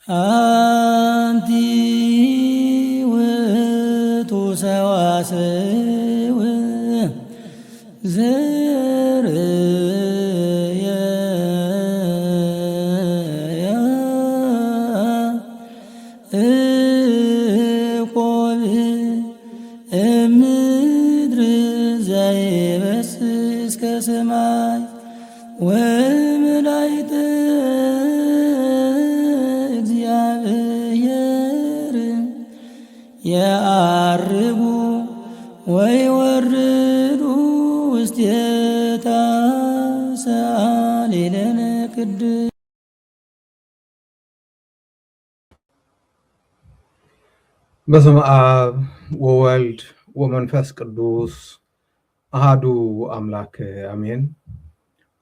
አንቲ ውእቱ ሰዋስው ዘርየ ያዕቆብ እምድር ዘይበስስ ከሰማይ ወመላእክተ እግዚአብሔር የዐርጉ ወይወርዱ ውስቴታ ሰአሊ ለነ ቅድስት። በስመ አብ ወወልድ ወመንፈስ ቅዱስ አሃዱ አምላክ አሜን።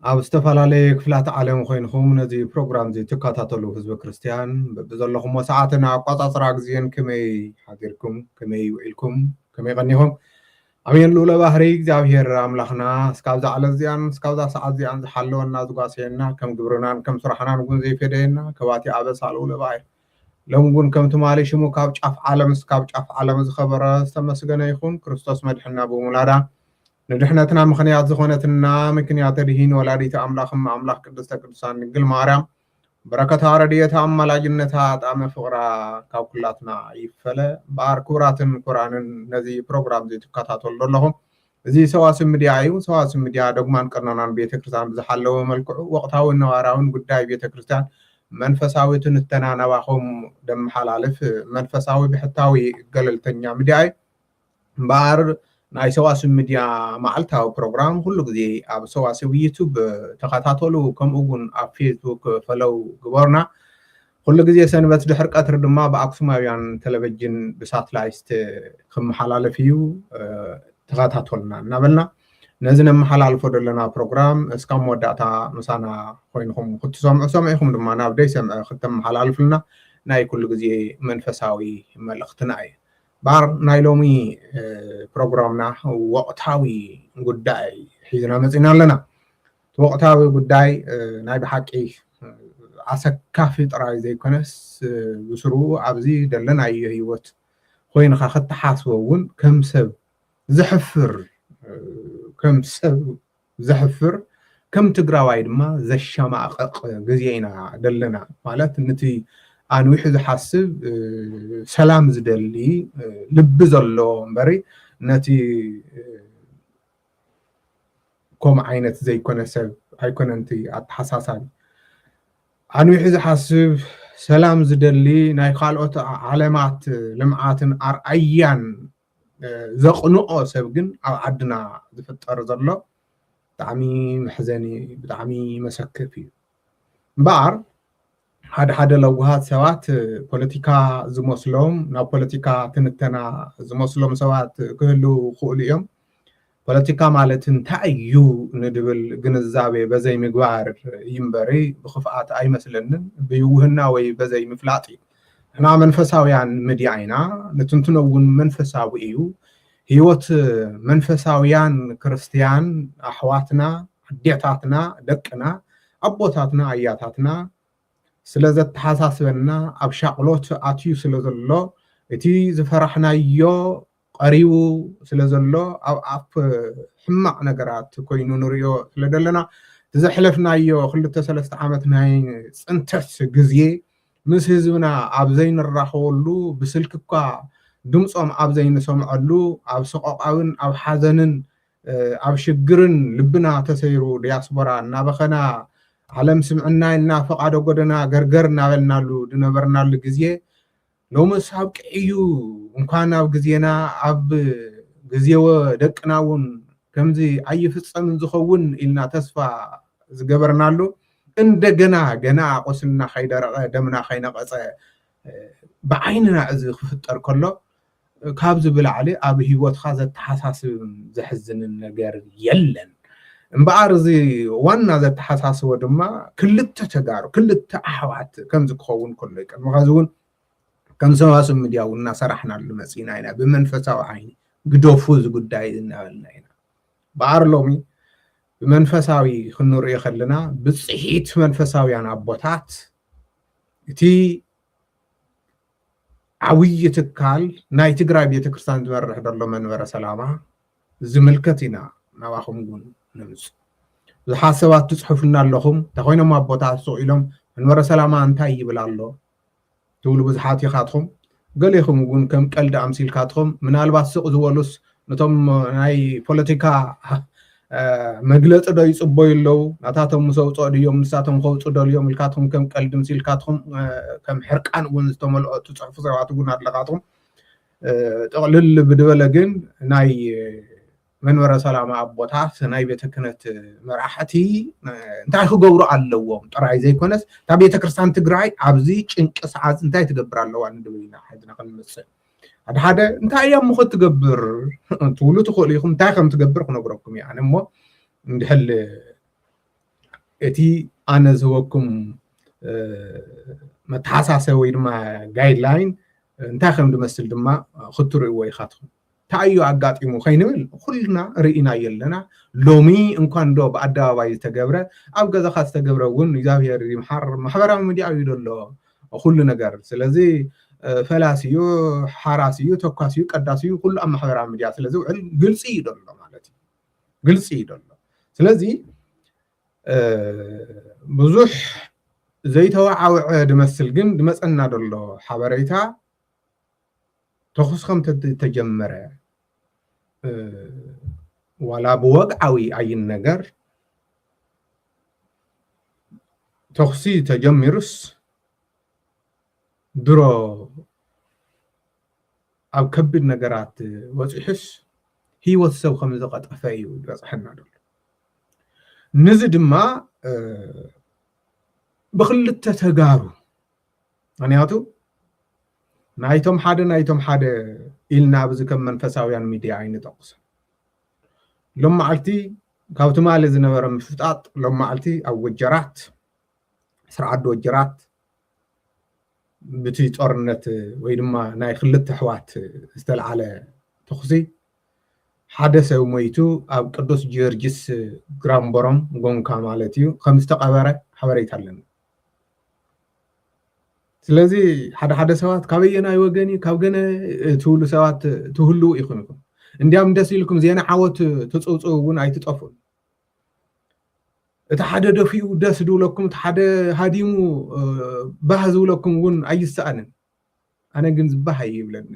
ኣብ ዝተፈላለየ ክፍላት ዓለም ኮይንኩም ነዚ ፕሮግራም እዚ ትከታተሉ ህዝቢ ክርስቲያን በብዘለኹም ሰዓትን ኣቆፃፅራ ግዜን ከመይ ሓዚርኩም ከመይ ውዒልኩም ከመይ ቀኒኹም ኣሜን። ልኡለ ባህሪ እግዚኣብሔር ኣምላኽና እስካብ ዛዕለት እዚኣን እስካብዛ ሰዓት እዚኣን ዝሓለወና ዝጓስየና ከም ግብርናን ከም ስራሕናን እውን ዘይፈደየና ከባቲ ኣበሳ ልኡለ ባህሪ ሎም እውን ከም ትማሊ ሽሙ ካብ ጫፍ ዓለም እስካብ ጫፍ ዓለም ዝኸበረ ዝተመስገነ ይኹን። ክርስቶስ መድሕና ብምውላዳ ንድሕነትና ምክንያት ዝኾነትና ምክንያት ድሂን ወላዲተ ኣምላኽም ኣምላኽ ቅድስተ ቅዱሳን ድንግል ማርያም በረከታ ረድኤታ ኣማላጅነታ ጣዕመ ፍቕራ ካብ ኩላትና ይፈለ። በኣር ክቡራትን ኩራንን ነዚ ፕሮግራም እዚ ትከታተሉ ዘለኹም እዚ ሰዋስው ሚድያ እዩ። ሰዋስው ሚድያ ዶግማን ቀኖናን ቤተክርስትያን ብዝሓለወ መልክዑ ወቕታውን ነባራውን ጉዳይ ቤተክርስትያን መንፈሳዊ ትንተና ናባኹም ደመሓላልፍ መንፈሳዊ ብሕታዊ ገለልተኛ ሚድያ እዩ። በኣር ናይ ሰዋስው ሚድያ መዓልታዊ ፕሮግራም ኩሉ ግዜ ኣብ ሰዋስው ዩቱብ ተኸታተሉ፣ ከምኡ እውን ኣብ ፌስቡክ ፈለው ግበርና። ኩሉ ግዜ ሰንበት ድሕሪ ቀትሪ ድማ ብኣክሱማውያን ቴሌቭዥን ብሳትላይት ክመሓላለፍ እዩ። ተኸታተሉና እናበልና ነዚ ነመሓላልፎ ዘለና ፕሮግራም እስካብ መወዳእታ ምሳና ኮይንኩም ክትሰምዑ ሰሚዕኩም ድማ ናብ ደይሰምዐ ክትመሓላልፍልና ናይ ኩሉ ግዜ መንፈሳዊ መልእኽትና እዩ። ባር ናይ ሎሚ ፕሮግራምና ወቕታዊ ጉዳይ ሒዝና መፂና ኣለና። ወቕታዊ ጉዳይ ናይ ብሓቂ ኣሰካፊ ጥራይ ዘይኮነስ ብስሩ ኣብዚ ደለናዮ ሂወት ኮይንካ ክትሓስቦ እውን ከም ሰብ ዘሕፍር ከም ትግራዋይ ድማ ዘሸማቐቕ ግዜ ኢና ደለና ማለት ነቲ ኣንዊሑ ዝሓስብ ሰላም ዝደሊ ልቢ ዘሎ እምበሪ ነቲ ከምኡ ዓይነት ዘይኮነ ሰብ ኣይኮነንቲ ኣተሓሳሳቢ ኣንዊሑ ዝሓስብ ሰላም ዝደሊ ናይ ካልኦት ዓለማት ልምዓትን ኣርኣያን ዘቕንኦ ሰብ ግን ኣብ ዓድና ዝፍጠር ዘሎ ብጣዕሚ መሕዘኒ ብጣዕሚ መሰክፍ እዩ። እምበኣር ሓደ ለውሃት ሰባት ፖለቲካ ዝመስሎም ናብ ፖለቲካ ትንተና ዝመስሎም ሰባት ክህሉ ክእሉ እዮም። ፖለቲካ ማለት እንታይ እዩ ንድብል ግንዛቤ በዘይ ምግባር ይምበሪ ብክፍኣት ኣይመስለንን ብይውህና ወይ በዘይ ምፍላጥ እዩ። እና መንፈሳውያን ሚድያ ኢና ንትንትኖ እውን መንፈሳዊ እዩ። ሂወት መንፈሳውያን ክርስቲያን ኣሕዋትና ኣዴታትና ደቅና ኣቦታትና ኣያታትና ስለዘተሓሳስበና ኣብ ሻቅሎት ኣትዩ ስለዘሎ እቲ ዝፈራሕናዮ ቀሪቡ ስለዘሎ ኣብ ኣፍ ሕማቅ ነገራት ኮይኑ ንሪኦ ስለደለና ዘሕለፍናዮ 2-3 ዓመት ናይ ፅንተት ግዜ ምስ ህዝብና ኣብ ዘይንራኸበሉ ብስልክ እኳ ድምፆም ኣብ ዘይንሰምዐሉ ኣብ ሰቆቃውን ኣብ ሓዘንን ኣብ ሽግርን ልብና ተሰይሩ ዲያስፖራ እናበኸና ዓለም ስምዕና ኢልና ፈቃዶ ጎደና ገርገር እናበልናሉ ድነበርናሉ ግዜ ሎሚ ሳብ ቅዕዩ እንኳን ኣብ ግዜና ኣብ ግዜወ ደቅና እውን ከምዚ ኣይፍፀምን ዝኸውን ኢልና ተስፋ ዝገበርናሉ እንደገና ገና ቆስልና ከይደረቀ ደምና ከይነቐፀ ብዓይንና እዚ ክፍጠር ከሎ ካብዚ ብላዕሊ ኣብ ሂወትካ ዘተሓሳስብ ዘሕዝንን ነገር የለን። እምበኣር እዚ ዋና ዘተሓሳስቦ ድማ ክልተ ተጋሩ ክልተ ኣሕዋት ከምዚ ክኸውን ከሎ ይቀድሚ ከዚ እውን ከም ሰዋስው ሚድያ እውን እናሰራሕናሉ መፂና ኢና ብመንፈሳዊ ዓይኒ ግደፉ እዚ ጉዳይ እናበልና ኢና። በኣር ሎሚ ብመንፈሳዊ ክንሪኦ ከለና ብፅሒት መንፈሳውያን ኣቦታት እቲ عوي تكال ناي تقرأ بيت كريستيان تمرح دلو منبر سلامة زملكتنا نواخم قون نمز الحاسبات تصحفنا لهم تخوينا ما بوتات سوئلهم منبر سلامة انتاي بلا الله تقولوا بزحاتي خاتهم قال يخم قون كم قلد أمسيل خاتهم من الباس سوق زوالوس نتم ناي بوليتيكا مجلس ده يصبوا يلو نتاتهم مسوط اليوم نساتهم خوط ده اليوم الكاتهم كم قلد مسيل كاتهم كم حرق عن ونستمل تصحف زوات قون هاد تقلل بدولجن ناي منبر سلامة أبوتات ناي بيتكنت مرحتي انتاي خو قورو اللوهم ترى زي كونس تابي تكرسان تقراي عبزي انقص عاز انتاي تقبر اللو عند دوينا حدنا قنمس هذا انتاي يا مخ تقبر تقولوا تخوليكم انتاي خم تقبر خنقركم يعني مو ندحل اتي انا زوكم متحساسه ويدما جايد لاين انتاي خم دمسل دما خطر وي خاتكم تايو اغاطيمو خينبل كلنا رينا يلنا لومي انكان دو باداباي تغبره اب غزا خاص تغبره ون እግዚአብሔር ይምሐር ማህበራዊ ሚዲያ ይደሎ ሁሉ ነገር ስለዚህ ፈላሲዩ ሐራሲዩ ተኳሲዩ ቀዳሲዩ ሁሉ አብ ማህበራዊ ሚዲያ ስለዚህ ግልጽ ይደሎ ማለት ግልጽ ይደሎ ስለዚህ ብዙህ ዘይተዋዓውዕ ድመስል ግን ድመጸና ደሎ ሓበሬታ تخصهم تجمرة ولا بوقعوي أي النجار تخصي تجمرس درو أو كبر نجارات وتحس هي وتسوي خمسة قط أفايو بس حنا دول نزد ما بخلت تجارو أنا هاتو نايتم حدا إلنا بزكم منفساويان ميديا عين تقص لما عالتي كاوت مالي زنبر مفتاط لما عالتي أو وجرات سرعد وجرات بتي تقرنت ويدما ناي خلت حوات استل على تخزي حدث وميتو أو قدوس جيرجس جرامبرم قون كامالتيو خمس تقبرة حبريت هلن ስለዚህ ሓደ ሰባት ካበየና ይወገኒ ካብ ገነ ትውሉ ሰባት ትሁሉ ይኹንኩም እንዲያም ደስ ይልኩም ዜና ዓወት ተጾጾውን አይትጠፉን እቲ ሓደ ደፊኡ ደስ ድውለኩም እቲ ሓደ ሃዲሙ ባህ ዝውለኩም እውን አይሰአንን ኣነ ግን ዝባህ ይብለኒ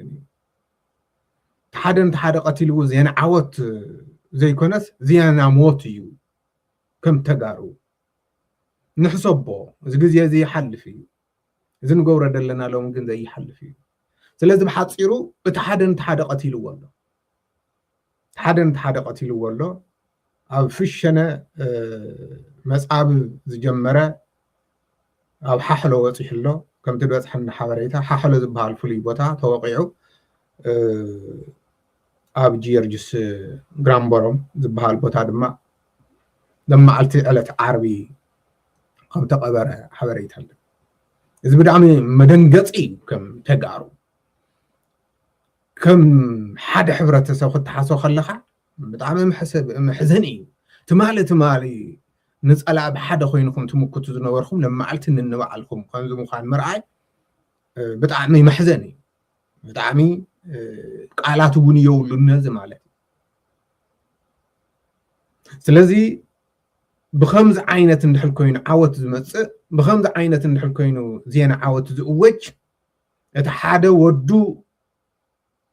እቲ ሓደ ቀቲልዎ ዜና ዓወት ዘይኮነስ ዜና ሞት እዩ ከም ተጋሩ ንሕሰቦ እዚ ግዜ እዚ ይሓልፍ እዩ إذن قورة دلنا لهم ممكن زي حل فيه سلازم حتصيروا بتحدن تحدى قتيل والله تحدى قتيل والله أو فيشنا مسعاب زجمرة أو ححلو وصيح الله كم تدوس حنا حواريتها ححلو زبها الفلي بوتا توقعوا أب جيرجس جرامبرم زبها البوتا لما قلت قالت عربي كم تقبر حواريتها إذا بدعمي مدنقطي كم تقارو كم حدا حبرة تسوخت حاسو خلخا بدعمي محزني تمالي نسأل بحدا خوينكم تمكتو زنوركم لما قلت إن نبعلكم خانزو مخان مرعي بدعمي محزني بدعمي قالاتو بني يولو النازم عليه سلازي بخمس عينة ندحل كوين عوت زمص بخمس عينة ندحل كوينو زينا عوت زوج اتحاد ودو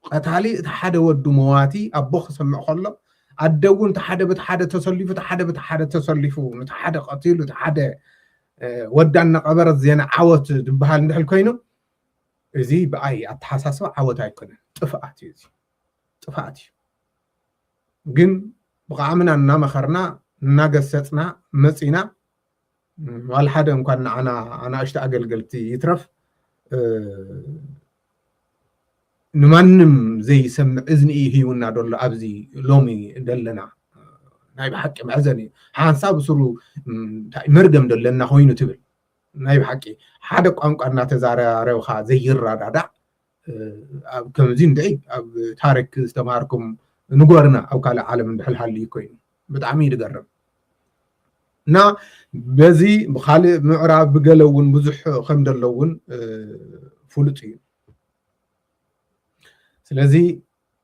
قتالي اتحاد ودو مواتي ابوخ سمع خلق ادون تحاد بتحاد تسليف تحاد تسليفو نتحاد قتيل تحاد ودانا قبرت زينا عوت دبحال ندحل كوينو ازي باي اتحساسو عوت ايكون طفاتي جن بقامنا نمخرنا ناقصتنا مصينا والحدا እንኳን انا اشت አገልገልቲ ይትረፍ ንማንም ዘይ ሰምዕ እዝኒ ይሁና ደሎ ኣብዚ ሎሚ ደለና ናይ በሐቂ ማዕዘኒ ሓንሳብ ስሩ መርገም ደለና ኮይኑ ትብል ናይ በሐቂ ሓደ ቋንቋ እናተዛረብኻ ዘይራዳዳ ኣብ ከምዚ እንደይ ኣብ ታሪክ ዝተማርኩም ንጎርና ኣብ ካለ ዓለም እንደሕልሃል ኮይኑ بتعمي يدقرب نا بزي بخالي معراب بقلون بزح خمدر لون فلطي ስለዚህ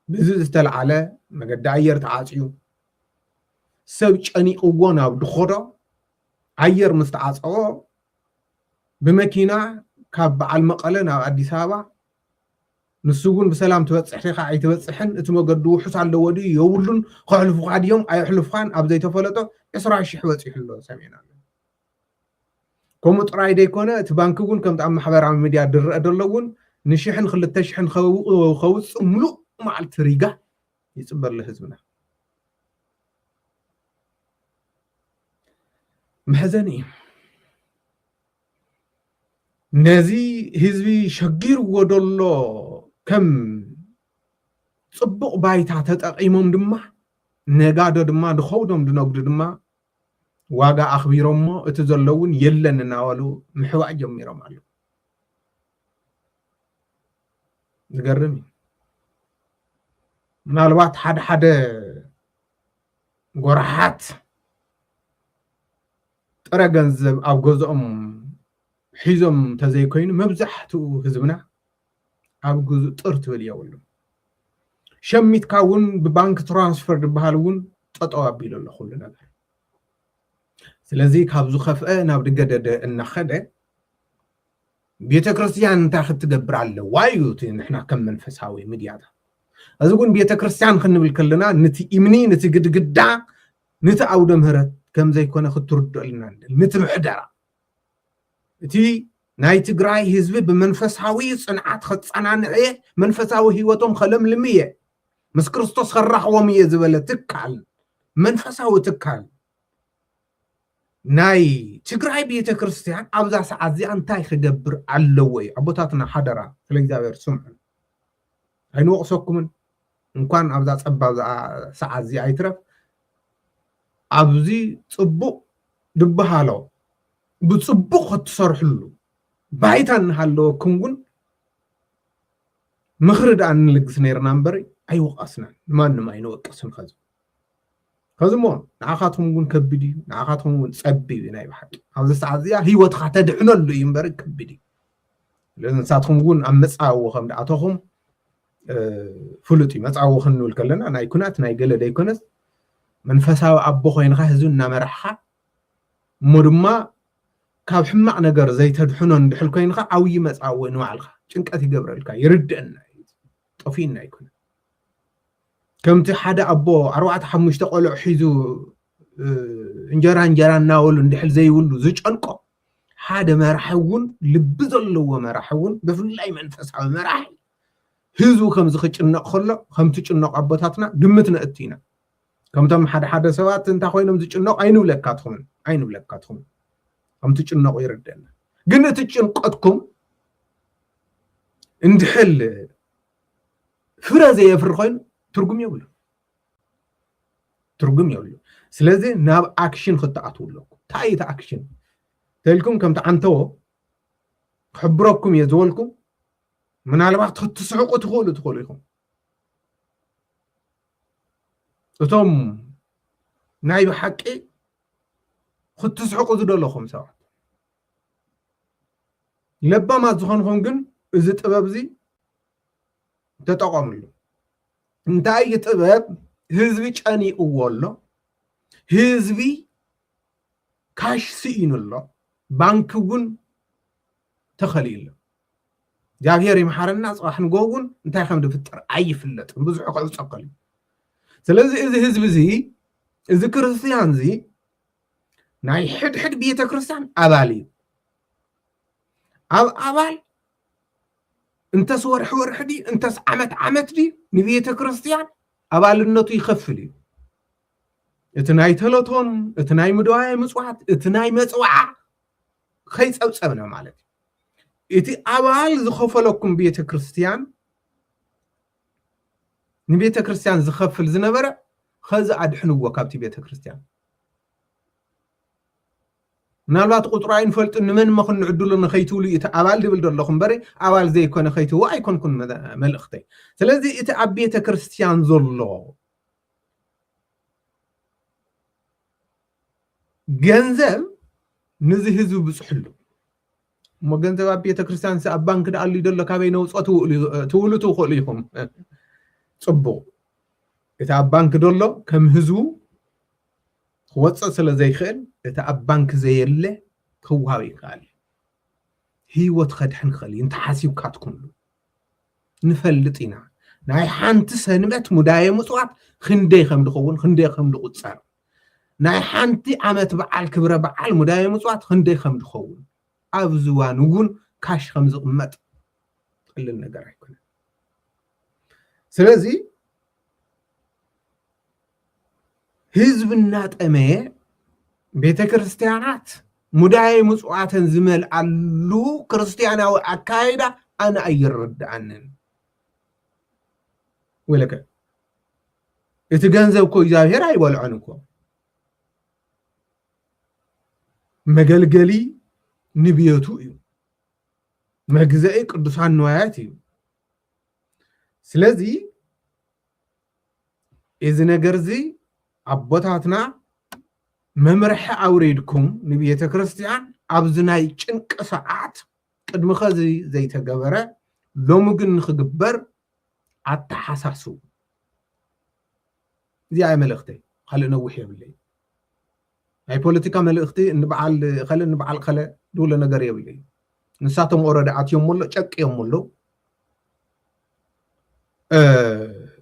ብዙ ዝተልዓለ መገዲ ኣየር ተዓፅዩ ሰብ ጨኒቕዎ ናብ ድኾዶ ኣየር ምስ ተዓፀቦ ብመኪና ካብ በዓል መቐለ ናብ ኣዲስ ኣበባ ንሱ እውን ብሰላም ትበፅሕ ዲኻ ኣይትበፅሕን እቲ መገዲ ውሑስ ኣለዎ ድዩ የብሉን ከሕልፉካ ድዮም ኣይሕልፉካን ኣብ ዘይተፈለጦ 20,000 በፂሑ ኣሎ ሰሚዕና ኣሎ ከምኡ ጥራይ ደይኮነ እቲ ባንኪ እውን ከምቲ ኣብ ማሕበራዊ ሚድያ ድርአ ደሎ እውን ንሽሕን 2,000 ከውፅእ ሙሉእ መዓልቲ ሪጋ ይፅበለ ህዝብና መሕዘኒ እዩ ነዚ ህዝቢ ሸጊርዎ ደሎ ከም ፅቡቕ ባይታ ተጠቒሞም ድማ ነጋዶ ድማ ድኸውዶም ድነግዱ ድማ ዋጋ ኣኽቢሮሞ እቲ ዘለውን የለን እናበሉ ምሕዋዕ ጀሚሮም ኣለዉ ዝገርም እዩ ምናልባት ሓደ ሓደ ጎርሓት ጥረ ገንዘብ ኣብ ገዝኦም ሒዞም ተዘይኮይኑ መብዛሕትኡ ህዝብና ኣብ ግዝኡ ጥር ትብል የብሉ ሸሚትካ እውን ብባንክ ትራንስፈር ዝበሃል እውን ጠጠው ኣቢሉ ኣሎ ኩሉ ነገር ስለዚ ካብ ዝኸፍአ ናብ ድገደደ እናኸደ ቤተ ክርስቲያን እንታይ ክትገብር ኣለዋ እዩ እቲ ንሕና ከም መንፈሳዊ ሚድያታት እዚ እውን ቤተ ክርስቲያን ክንብል ከለና ነቲ እምኒ ነቲ ግድግዳ ነቲ ኣውደ ምህረት ከም ዘይኮነ ክትርድአልና ነቲ ምሕደራ እቲ ናይ ትግራይ ህዝቢ ብመንፈሳዊ ጽንዓት ክጸናንዕ መንፈሳዊ ህይወቶም ከለምልም እየ ምስ ክርስቶስ ከራኽቦም እየ ዝበለ ትካል መንፈሳዊ ትካል ናይ ትግራይ ቤተ ክርስቲያን ኣብዛ ሰዓት እዚኣ እንታይ ክገብር ኣለዎ እዩ ኣቦታትና ሓደራ ስለ እግዚኣብሔር ስምዑ ኣይንወቕሰኩምን እንኳን ኣብዛ ፀባብ ሰዓት እዚኣ ኣይትረፍ ኣብዚ ፅቡቕ ድበሃሎ ብፅቡቕ ክትሰርሕሉ ባይታ እናሃለወኩም እውን ምኽሪ ደኣ ንልግስ ነይርና እምበር ኣይወቐስናን ንማንም ኣይንወቅስን ከዚ እሞ ንዓኻትኩም እውን ከቢድ እዩ ንዓኻትኩም እውን ፀቢብ እዩ ናይ ባሕቂ ኣብዚ ሰዓት እዚኣ ሂወትካ ተድሕነሉ እዩ እምበር ከቢድ እዩ ንሳትኩም እውን ኣብ መፃዊ ከም ደኣተኹም ፍሉጥ እዩ መፃዊ ክንብል ከለና ናይ ኩናት ናይ ገለ ደይኮነስ መንፈሳዊ ኣቦ ኮይንካ ህዝቢ እናመራሕካ እሞ ድማ ካብ ሕማቕ ነገር ዘይተድሕኖ እንድሕል ኮይንካ ዓብዪ መፃዊ ንባዕልካ ጭንቀት ይገብረልካ ይርድአና ጠፊና ይኮነ ከምቲ ሓደ ኣቦ 4-5 ቆልዑ ሒዙ እንጀራ እናበሉ እንድሕል ዘይብሉ ዝጨንቆ ሓደ መራሒ እውን ልቢ ዘለዎ መራሒ እውን ብፍላይ መንፈሳዊ መራሒ ህዝቡ ከምዚ ክጭነቕ ከሎ ከምቲ ጭነቕ ኣቦታትና ግምት ነእቲና ከምቶም ሓደ ሰባት እንታይ ኮይኖም ዝጭነቕ ኣይንብለካትኹም ከምቲ ጭነቑ ይርድአና ግን እቲ ጭንቀትኩም እንድሕል ፍረ ዘየፍሪ ኮይኑ ትርጉም የብሉ ስለዚ ናብ ኣክሽን ክትኣትው ኣለኩም እንታይ እቲ ኣክሽን ተልኩም ከምቲ ዓንተዎ ክሕብረኩም እየ ዝበልኩም ምናልባት ክትስሕቁ ትኽእሉ ኢኹም እቶም ናይ ብሓቂ ክትስሕቁ ዝደለኹም ሰባት ለባማት ዝኾንኩም ግን እዚ ጥበብ እዚ ተጠቐምሉ እንታይ ጥበብ ህዝቢ ጨኒቕዎ ኣሎ ህዝቢ ካሽ ስኢኑ ኣሎ ባንኪ እውን ተኸሊሉ እግዚአብሔር ይምሓረና ፅባሕ ንጎ እውን እንታይ ከም ዝፍጠር ኣይፍለጥን ብዙሕ ክዕፀቀል እዩ ስለዚ እዚ ህዝቢ እዚ እዚ ክርስቲያን እዚ ናይ ሕድሕድ ቤተ ክርስቲያን ኣባል እዩ ኣብ ኣባል እንተስ ወርሒ ዲ እንተስ ዓመት ዲ ንቤተ ክርስቲያን ኣባልነቱ ይኸፍል እዩ እቲ ናይ ተለቶን እቲ ናይ ምድዋይ ምጽዋት እቲ ናይ መጽዋዓ ከይፀብፀብና ማለት እቲ ኣባል ዝኸፈለኩም ቤተ ክርስቲያን ንቤተ ክርስቲያን ዝኸፍል ዝነበረ ከዚ ኣድሕንዎ ካብቲ ቤተ ክርስቲያን ምናልባት ቁጥሩ ኣይንፈልጥ ንመን መክንዕድሉ ንኸይትብሉ እቲ ኣባል ድብል ዘለኹም በሪ ኣባል ዘይኮነ ከይትዎ ኣይኮንኩን መልእኽተይ ስለዚ እቲ ኣብ ቤተ ክርስቲያን ዘሎ ገንዘብ ነዚ ህዝቢ ብፅሕሉ እሞ ገንዘብ ኣብ ቤተ ክርስቲያን ኣብ ባንክ ደኣሉ ደሎ ካበይ ነውፆ ትብሉ ትኽእሉ ኢኹም صبو يتأبانك دولو كم هزو خوصة سلا زي خيل يتأبانك زي اللي كوهاوي خالي هيوت خدحن خالي انت حاسيب كاتكم له نفلطينا ناي حانت سنبت مداية مصوات خندي خمد خون خندي خمد قصار ناي حانتي عمت بعال كبرة بعال مداية مصوات خندي خمد خون أبزوان وقون كاش خمز قمت اللي النقر يكون سلازي هزب النات أمية بيت كريستيانات مداية مصوات زمل علو كريستيانا وأكايدا أنا أي رد عنن ولك يتجنزب كو إجابير أي والعنكو مجلجلي نبيتو إيو مجزئي قدسان نواياتي سلازي إذا نجرزي عبوتاتنا ممرح أوريدكم نبيت كريستيان أبزناي چنك ساعات قد مخزي زي تقبره لو ممكن نخبر التحساسو زي أي ملختي خلينا نوحي بالليل أي بوليتيكا ملختي خلينا نبعل دولة نقرية بالليل نساتهم أورد عاتيهم مولو چك يوم مولو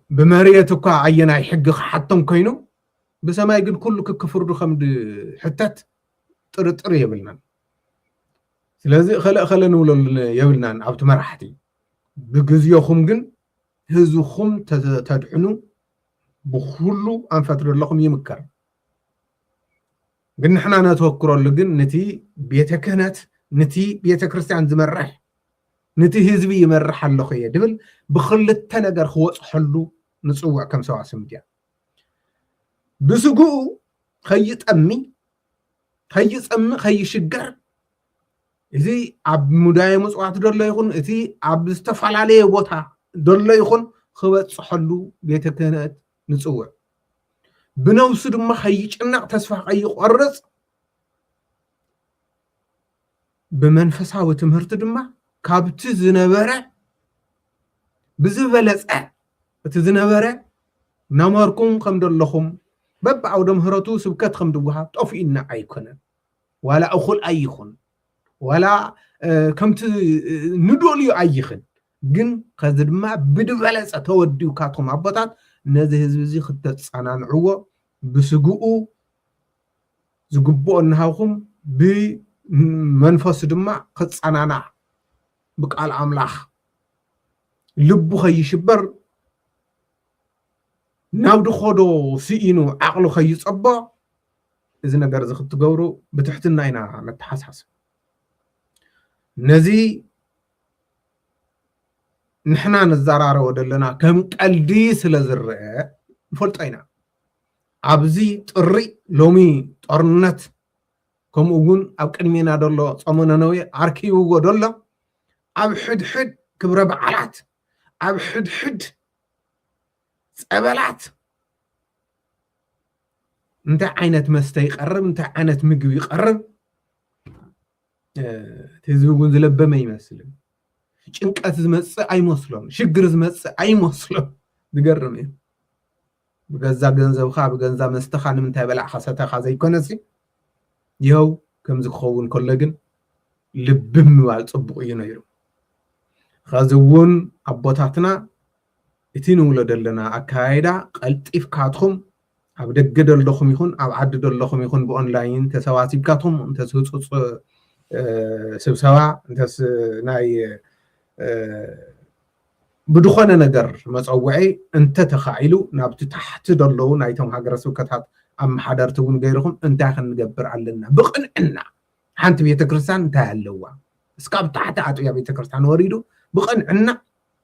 بماريتك عينا يحق حتم كينو بسما يقول كله كفردو خمد حتات طرطر يبلنا سلازي خلينا نقول يبلنا عبت مرحتي بجزيوخم جن هزوخم تدحنو بخلو أنفتر لكم يمكر قلنا حنا نتوكروا لجن نتي بيتكهنت نتي بيت كريستيان زمرح نتي هزبي يمرح اللخية دبل بخلت تنقر خوص حلو نصوع كم سواء سمجا بسقو خيط أمي خي شجر إذي عب مدايم وصوات دولة يخون إذي عب استفعل عليه وطا دولة يخون خوص حلو بيت كهنت نصوع بنوصد ما خيج أنك تسفح أي قرص بمنفسها وتمهرت دما كابت زنبرة بزبلس تزنبرة نمركم خمد اللهم بب عودم هرتو سبكت خمد وها طفئنا أيكنا ولا أخل أيخن ولا كمت ندولي أيخن جن خذ ما بدبلس أتودي وكاتهم عبطات نزه زي خدت عنان عوة بسجوء زجبوا أنهم بمنفس دماء خد عنانا بقال عملاح لبو خي شبر ناود خدو سينو عقلو خي صبا إذا نقدر زخت تجورو بتحتنا هنا نتحسس نزي نحنا نزرار ودلنا كم قلدي سلازرع فلطينا عبزي طري لومي طرنت كم أقول أو كلمينا دللا صمنا نوي عركي وجدلا أب حد كبر بعلات أب حد سبلات أنت عينت مستي قرب أنت عينت مجوي قرب تزوجون زلب ما يمثلون ጭንቀት ዝመጽ አይመስሎም ሽግር ዝመጽ አይመስሎም ዝገርም እዩ በገዛ ገንዘብኻ በገንዛ መስተኻ ንምንታይ በላዕኻ ሰተኻ ዘይኮነሲ ይኸው ከምዚ ክኸውን ከሎ ግን ልብም ምባል ጽቡቕ እዩ ነይሩ ኸዚ እውን ኣቦታትና እቲ ንብሎ ዘለና ኣካይዳ ቀልጢፍካትኩም ኣብ ደገ ደለኹም ይኹን ኣብ ዓዲ ደለኹም ይኹን ብኦንላይን ተሰባሲብካትኩም እንተስህፁፅ ስብሰባ እንተስ ናይ بدخون نجر مصوعي أنت تخيلوا نبت تحت دلو نايتهم هجر سكتات أم حضرتون غيرهم أنت خن نجبر علينا بقنعنا حنت بيتكرسان تهلوا سكاب تحت عطوا يا بيتكرسان وريدو بقنعنا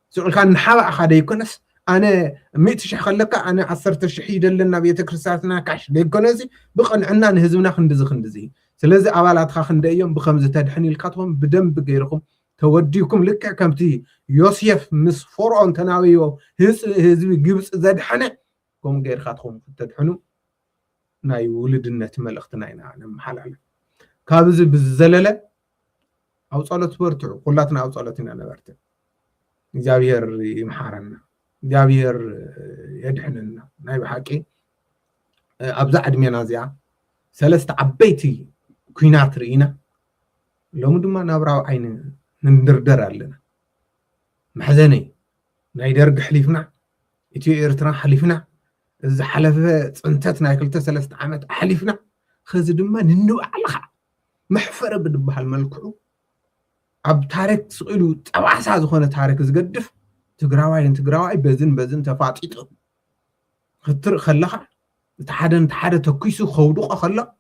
سؤال كان حوا أخذ يكونس أنا 100 شيء خلك أنا 10 شهيد لنا بيتكرساتنا كاش ليكونسي بقنعنا نهزمنا خندزي سلازي أولاد خنديهم بخمسة تدحني الكاتهم بدم بغيرهم توديكم لك كمتي يوسف مس فرعون تناويو هزبي جبس زدحنه كم غير خاتهم تدحنو ناي ولدنت ملختنا انا محلال كابز بزلله او صلت برتو كلاتنا او صلتنا نبرت እግዚአብሔር ይምሐረና እግዚአብሔር يدحننا ناي بحقي أبزع عدمينا زيا سلست عبيتي كوينات رئينا لو مدما نابراو عين نندردر لنا محزني ناي درق حليفنا إتيو إرتران حليفنا إذا حلفة انتتنا كلتا سلست عامات حليفنا خذ دما ننو علخا محفرة بدبها الملكعو عب تارك سئلو تبعسا زخونة تارك زقدف تقراواي بزن تفاطيطو خطر خلخا تحادة تكيسو خودوقا خلا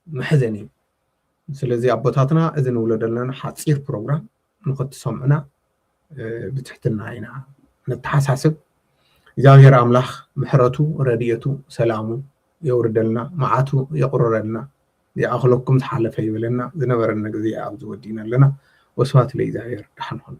محزني سلازي عبوتاتنا إذن ولدلنا حتصير بروغرام نخد سمعنا بتحتنا عينا نتحساسب እግዚአብሔር አምላኽ ምሕረቱ ረድኤቱ ሰላሙ የወርደልና መዓቱ የቁረረልና የአኽለኩም ተሓለፈ ይብለና ዝነበረና ግዜ ኣብ ዝወዲና ኣለና ወስብሐት ለእግዚአብሔር ድሓን ሁኑ